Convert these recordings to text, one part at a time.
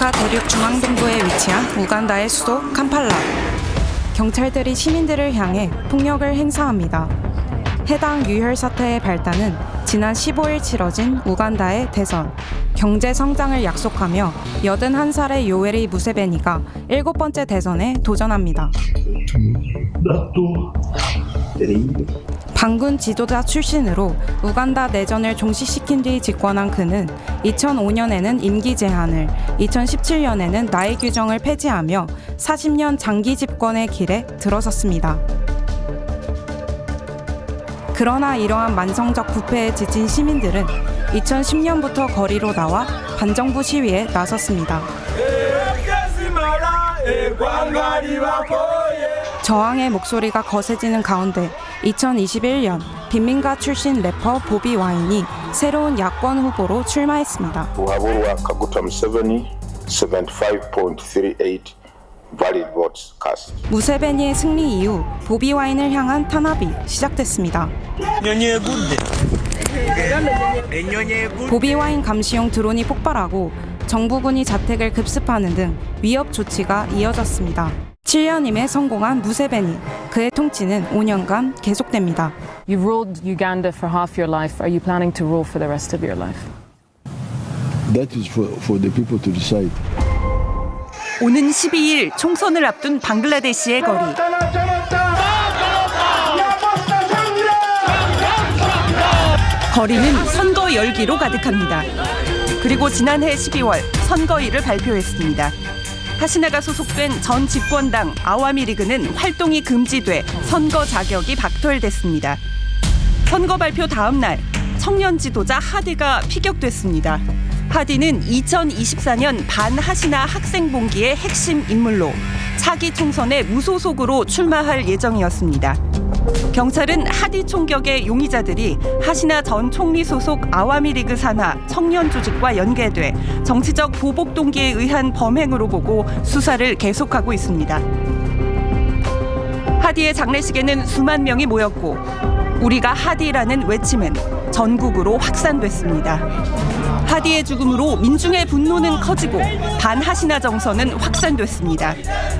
아프리카 대륙 중앙동부에 위치한 우간다의 수도 캄팔라. 경찰들이 시민들을 향해 폭력을 행사합니다. 해당 유혈 사태의 발단은 지난 15일 치러진 우간다의 대선. 경제 성장을 약속하며 81살의 요웨리 무세베니가 7번째 대선에 도전합니다. 반군 지도자 출신으로 우간다 내전을 종식시킨 뒤 집권한 그는 2005년에는 임기 제한을, 2017년에는 나이 규정을 폐지하며 40년 장기 집권의 길에 들어섰습니다. 그러나 이러한 만성적 부패에 지친 시민들은 2010년부터 거리로 나와 반정부 시위에 나섰습니다. 저항의 목소리가 거세지는 가운데 2021년 빈민가 출신 래퍼 보비 와인이 새로운 야권 후보로 출마했습니다. Uhabura Kaguta Museveni 75.38 valid votes cast. 무세베니의 승리 이후 보비 와인을 향한 탄압이 시작됐습니다. 보비 와인 감시용 드론이 폭발하고 정부군이 자택을 급습하는 등 위협 조치가 이어졌습니다. 7년임에 성공한 무세베니, 그의 통치는 5년간 계속됩니다. You've ruled Uganda for half your life. Are you planning to rule for the rest of your life? That is for the people to decide. 오는 12일 총선을 앞둔 방글라데시의 거리. 거리는 선거 열기로 가득합니다. 그리고 지난해 12월 선거일을 발표했습니다. 하시나가 소속된 전 집권당 아와미리그는 활동이 금지돼 선거 자격이 박탈됐습니다. 선거 발표 다음 날 청년 지도자 하디가 피격됐습니다. 하디는 2024년 반하시나 학생봉기의 핵심 인물로 차기 총선에 무소속으로 출마할 예정이었습니다. 경찰은 하디 총격의 용의자들이 하시나 전 총리 소속 아와미리그 산하 청년 조직과 연계돼 정치적 보복 동기에 의한 범행으로 보고 수사를 계속하고 있습니다. 하디의 장례식에는 수만 명이 모였고 우리가 하디라는 외침은 전국으로 확산됐습니다. 하디의 죽음으로 민중의 분노는 커지고 반하시나 정서는 확산됐습니다.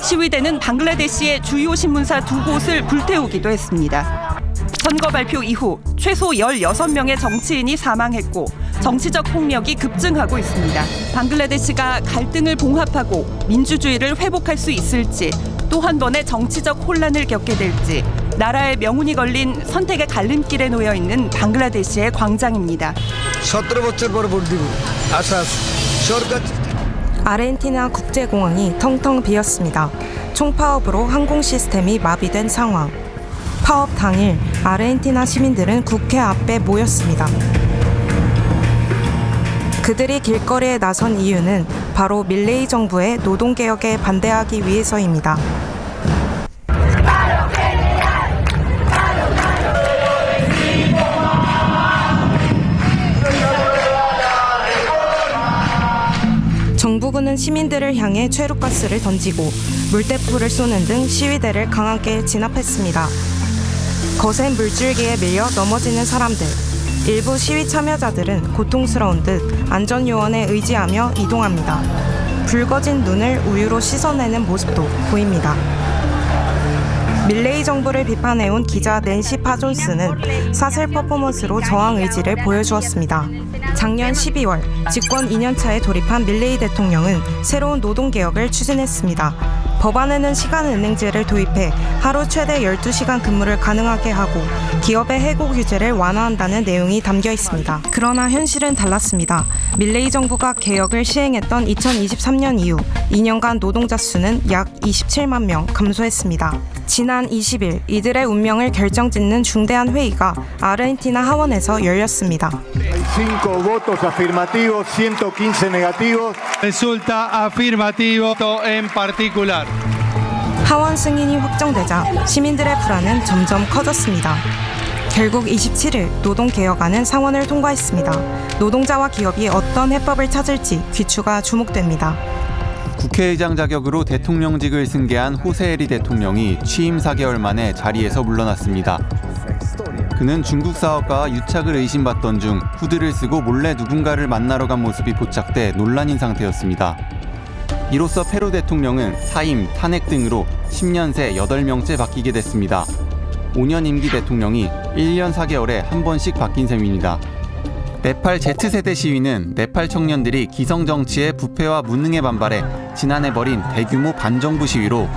시위대는 방글라데시의 주요 신문사 2곳을 불태우기도 했습니다. 선거 발표 이후 최소 16명의 정치인이 사망했고 정치적 폭력이 급증하고 있습니다. 방글라데시가 갈등을 봉합하고 민주주의를 회복할 수 있을지 또 한 번의 정치적 혼란을 겪게 될지 나라의 명운이 걸린 선택의 갈림길에 놓여 있는 방글라데시의 광장입니다. 아르헨티나 국제공항이 텅텅 비었습니다. 총파업으로 항공 시스템이 마비된 상황. 파업 당일 아르헨티나 시민들은 국회 앞에 모였습니다. 그들이 길거리에 나선 이유는 바로 밀레이 정부의 노동개혁에 반대하기 위해서입니다. 정부군은 시민들을 향해 최루가스를 던지고 물대포를 쏘는 등 시위대를 강하게 진압했습니다. 거센 물줄기에 밀려 넘어지는 사람들. 일부 시위 참여자들은 고통스러운 듯 안전요원에 의지하며 이동합니다. 붉어진 눈을 우유로 씻어내는 모습도 보입니다. 밀레이 정부를 비판해온 기자 낸시 파존스는 사슬 퍼포먼스로 저항 의지를 보여주었습니다. 작년 12월 집권 2년차에 돌입한 밀레이 대통령은 새로운 노동개혁을 추진했습니다. 법안에는 시간은행제를 도입해 하루 최대 12시간 근무를 가능하게 하고 기업의 해고 규제를 완화한다는 내용이 담겨 있습니다. 그러나 현실은 달랐습니다. 밀레이 정부가 개혁을 시행했던 2023년 이후 2년간 노동자 수는 약 27만 명 감소했습니다. 지난 20일 이들의 운명을 결정짓는 중대한 회의가 아르헨티나 하원에서 열렸습니다. 5 votos afirmativos, 115 negativos. Resulta afirmativo en particular. 하원 승인이 확정되자 시민들의 불안은 점점 커졌습니다. 결국 27일 노동개혁안은 상원을 통과했습니다. 노동자와 기업이 어떤 해법을 찾을지 귀추가 주목됩니다. 국회의장 자격으로 대통령직을 승계한 호세에리 대통령이 취임 4개월 만에 자리에서 물러났습니다. 그는 중국 사업가와 유착을 의심받던 중 후드를 쓰고 몰래 누군가를 만나러 간 모습이 포착돼 논란인 상태였습니다. 이로써 페루 대통령은 사임, 탄핵 등으로 10년 새 8명째 바뀌게 됐습니다. 5년 임기 대통령이 1년 4개월에 한 번씩 바뀐 셈입니다. 네팔 Z세대 시위는 네팔 청년들이 기성 정치의 부패와 무능에 반발해 지난해 벌인 대규모 반정부 시위로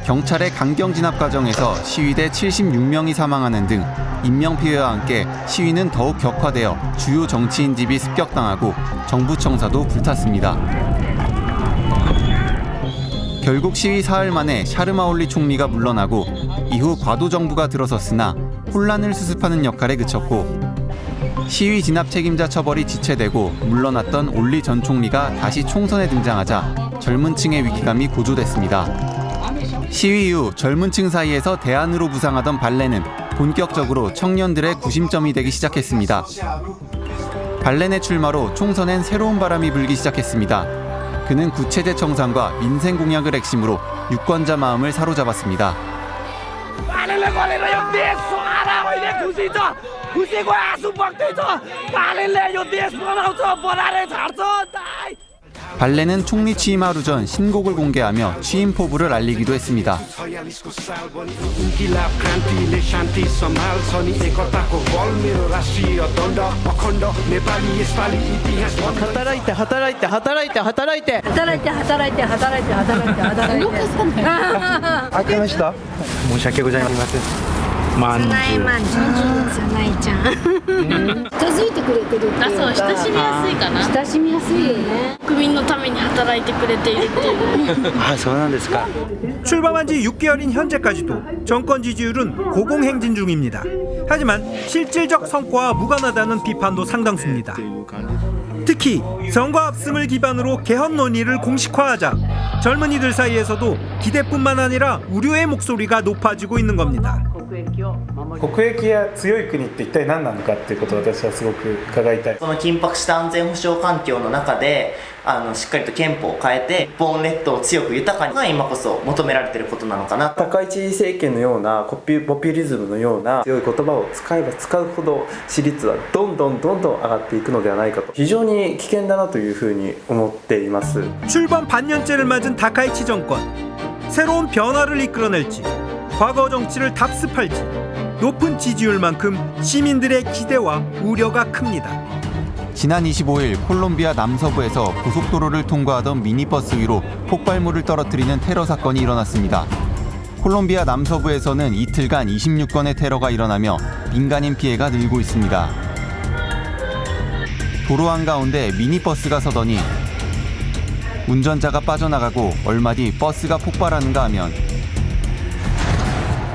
경찰의 강경 진압 과정에서 시위대 76명이 사망하는 등 인명피해와 함께 시위는 더욱 격화되어 주요 정치인 집이 습격당하고 정부 청사도 불탔습니다. 결국 시위 사흘 만에 샤르마올리 총리가 물러나고 이후 과도 정부가 들어섰으나 혼란을 수습하는 역할에 그쳤고 시위 진압 책임자 처벌이 지체되고 물러났던 올리 전 총리가 다시 총선에 등장하자 젊은 층의 위기감이 고조됐습니다. 시위 이후 젊은 층 사이에서 대안으로 부상하던 발레는 본격적으로 청년들의 구심점이 되기 시작했습니다. 발렌의 출마로 총선엔 새로운 바람이 불기 시작했습니다. 그는 구체제 청산과 민생 공약을 핵심으로 유권자 마음을 사로잡았습니다. 발렌은 총리 취임 하루 전 신곡을 공개하며 취임 포부를 알리기도 했습니다. 출범한 지 6개월인 현재까지도 정권 지지율은 고공행진 중입니다. 하지만 실질적 성과와 무관하다는 비판도 상당수입니다. 특히 선거 압승을 기반으로 개헌 논의를 공식화하자 젊은이들 사이에서도 기대뿐만 아니라 우려의 목소리가 높아지고 있는 겁니다. 国益が強い国って一体何なのかっていうことを私はすごく伺いたい。この緊迫した安全保障環境の中でしっかりと憲法を変えて日本列島を強く豊かにが今こそ求められていることなのかな。高市政権のようなポピュリズムのような強い言葉を使えば使うほど支持率はどんどん上がっていくのではないかと非常に危険だなというふうに思っています。 출범 반년째를 맞은 다카이치 정권. 새로운 변화를 이끌어낼지 과거 정치를 답습할지 높은 지지율만큼 시민들의 기대와 우려가 큽니다. 지난 25일 콜롬비아 남서부에서 고속도로를 통과하던 미니버스 위로 폭발물을 떨어뜨리는 테러 사건이 일어났습니다. 콜롬비아 남서부에서는 이틀간 26건의 테러가 일어나며 민간인 피해가 늘고 있습니다. 도로 한가운데 미니버스가 서더니 운전자가 빠져나가고 얼마 뒤 버스가 폭발하는가 하면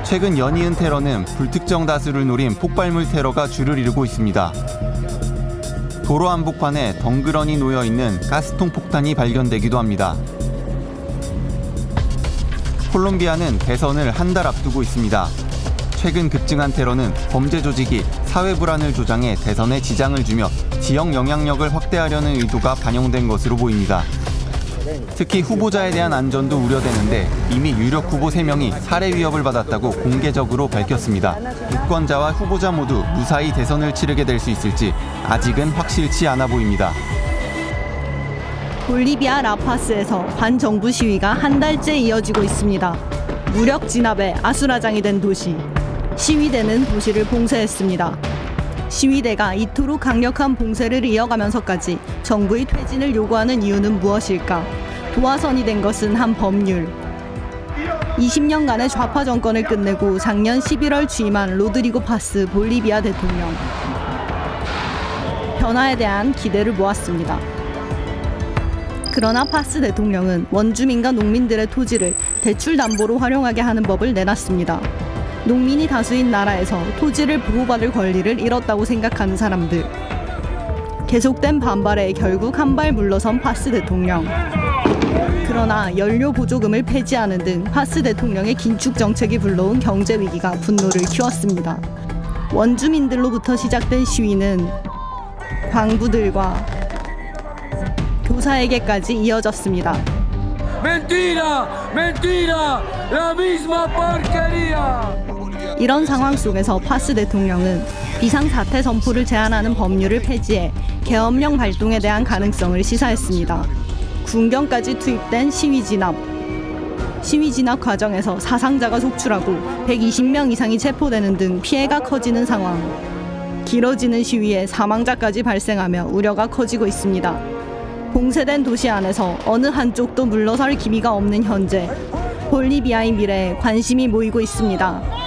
최근 연이은 테러는 불특정 다수를 노린 폭발물 테러가 주를 이루고 있습니다. 도로 한복판에 덩그러니 놓여있는 가스통 폭탄이 발견되기도 합니다. 콜롬비아는 대선을 한 달 앞두고 있습니다. 최근 급증한 테러는 범죄 조직이 사회 불안을 조장해 대선에 지장을 주며 지역 영향력을 확대하려는 의도가 반영된 것으로 보입니다. 특히 후보자에 대한 안전도 우려되는데 이미 유력 후보 3명이 살해 위협을 받았다고 공개적으로 밝혔습니다. 유권자와 후보자 모두 무사히 대선을 치르게 될 수 있을지 아직은 확실치 않아 보입니다. 볼리비아 라파스에서 반정부 시위가 한 달째 이어지고 있습니다. 무력 진압에 아수라장이 된 도시. 시위대는 도시를 봉쇄했습니다. 시위대가 이토록 강력한 봉쇄를 이어가면서까지 정부의 퇴진을 요구하는 이유는 무엇일까? 도화선이 된 것은 한 법률. 20년간의 좌파 정권을 끝내고 작년 11월 취임한 로드리고 파스 볼리비아 대통령. 변화에 대한 기대를 모았습니다. 그러나 파스 대통령은 원주민과 농민들의 토지를 대출 담보로 활용하게 하는 법을 내놨습니다. 농민이 다수인 나라에서 토지를 보호받을 권리를 잃었다고 생각하는 사람들. 계속된 반발에 결국 한 발 물러선 파스 대통령. 그러나 연료 보조금을 폐지하는 등 파스 대통령의 긴축 정책이 불러온 경제 위기가 분노를 키웠습니다. 원주민들로부터 시작된 시위는 광부들과 교사에게까지 이어졌습니다. Mentira, mentira, la misma porquería. 이런 상황 속에서 파스 대통령은 비상사태 선포를 제한하는 법률을 폐지해 계엄령 발동에 대한 가능성을 시사했습니다. 군경까지 투입된 시위 진압. 시위 진압 과정에서 사상자가 속출하고 120명 이상이 체포되는 등 피해가 커지는 상황. 길어지는 시위에 사망자까지 발생하며 우려가 커지고 있습니다. 봉쇄된 도시 안에서 어느 한쪽도 물러설 기미가 없는 현재, 볼리비아의 미래에 관심이 모이고 있습니다.